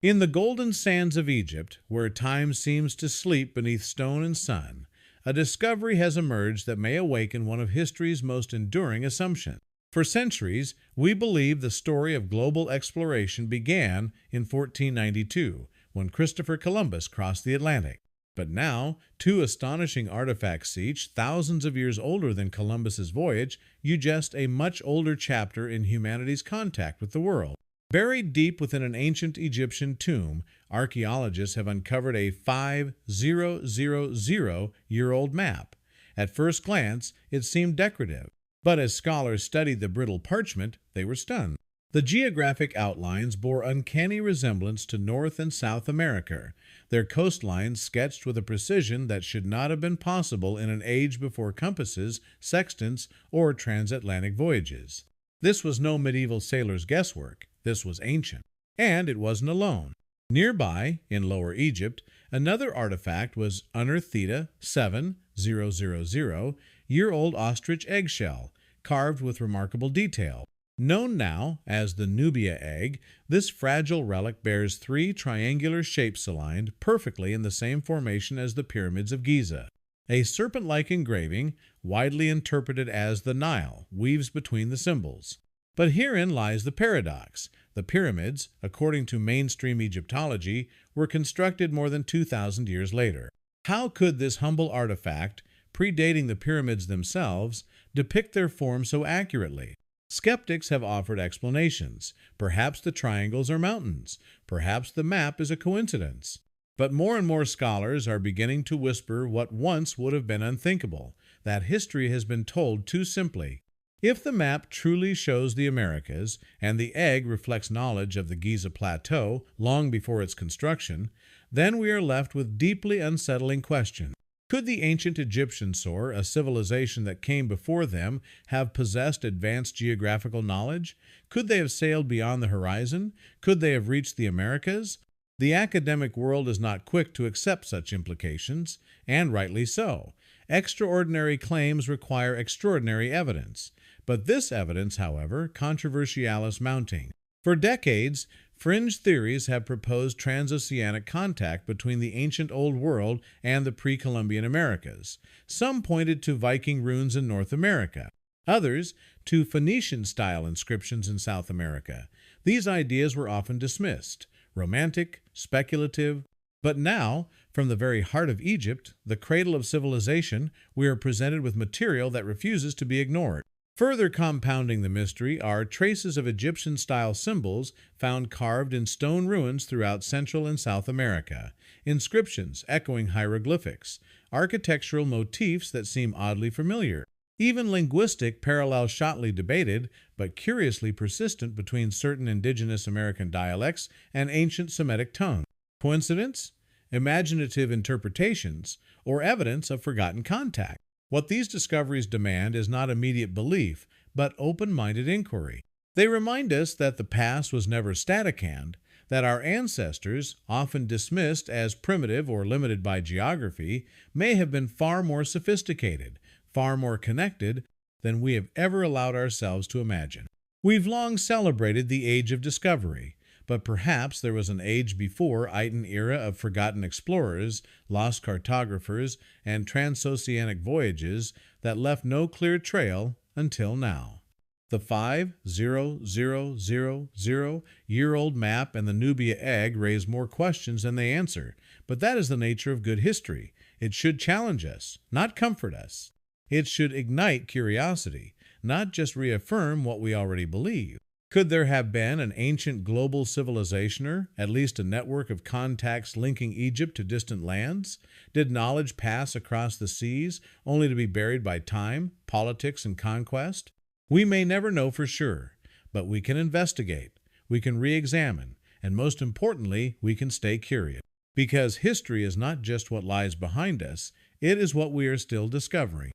In the golden sands of Egypt, where time seems to sleep beneath stone and sun, a discovery has emerged that may awaken one of history's most enduring assumptions. For centuries, we believed the story of global exploration began in 1492, when Christopher Columbus crossed the Atlantic. But now, two astonishing artifacts each, thousands of years older than Columbus's voyage, suggest a much older chapter in humanity's contact with the world. Buried deep within an ancient Egyptian tomb, archaeologists have uncovered a 5,000-year-old map. At first glance, it seemed decorative, but as scholars studied the brittle parchment, they were stunned. The geographic outlines bore uncanny resemblance to North and South America, their coastlines sketched with a precision that should not have been possible in an age before compasses, sextants, or transatlantic voyages. This was no medieval sailor's guesswork. This was ancient. And it wasn't alone. Nearby, in Lower Egypt, another artifact was unearthed 7,000-year-old ostrich eggshell, carved with remarkable detail. Known now as the Nubia Egg, this fragile relic bears three triangular shapes aligned perfectly in the same formation as the pyramids of Giza. A serpent-like engraving, widely interpreted as the Nile, weaves between the symbols. But herein lies the paradox. The pyramids, according to mainstream Egyptology, were constructed more than 2,000 years later. How could this humble artifact, predating the pyramids themselves, depict their form so accurately? Skeptics have offered explanations. Perhaps the triangles are mountains. Perhaps the map is a coincidence. But more and more scholars are beginning to whisper what once would have been unthinkable, that history has been told too simply. If the map truly shows the Americas, and the egg reflects knowledge of the Giza Plateau long before its construction, then we are left with deeply unsettling questions. Could the ancient Egyptians, or a civilization that came before them, have possessed advanced geographical knowledge? Could they have sailed beyond the horizon? Could they have reached the Americas? The academic world is not quick to accept such implications, and rightly so. Extraordinary claims require extraordinary evidence. But this evidence, however, controversialis mounting. For decades, fringe theories have proposed transoceanic contact between the ancient Old World and the pre-Columbian Americas. Some pointed to Viking runes in North America, others to Phoenician-style inscriptions in South America. These ideas were often dismissed, romantic, speculative. But now, from the very heart of Egypt, the cradle of civilization, we are presented with material that refuses to be ignored. Further compounding the mystery are traces of Egyptian-style symbols found carved in stone ruins throughout Central and South America, inscriptions echoing hieroglyphics, architectural motifs that seem oddly familiar, even linguistic parallels shortly debated but curiously persistent between certain indigenous American dialects and ancient Semitic tongues. Coincidence? Imaginative interpretations? Or evidence of forgotten contact? What these discoveries demand is not immediate belief, but open-minded inquiry. They remind us that the past was never static-hand, that our ancestors, often dismissed as primitive or limited by geography, may have been far more sophisticated, far more connected than we have ever allowed ourselves to imagine. We've long celebrated the age of discovery, but perhaps there was an age before Itan era of forgotten explorers, lost cartographers, and transoceanic voyages that left no clear trail until now. The 5,000-year-old map and the Nubia Egg raise more questions than they answer, but that is the nature of good history. It should challenge us, not comfort us. It should ignite curiosity, not just reaffirm what we already believe. Could there have been an ancient global civilization, or at least a network of contacts linking Egypt to distant lands? Did knowledge pass across the seas, only to be buried by time, politics, and conquest? We may never know for sure, but we can investigate, we can re-examine, and most importantly, we can stay curious. Because history is not just what lies behind us, it is what we are still discovering.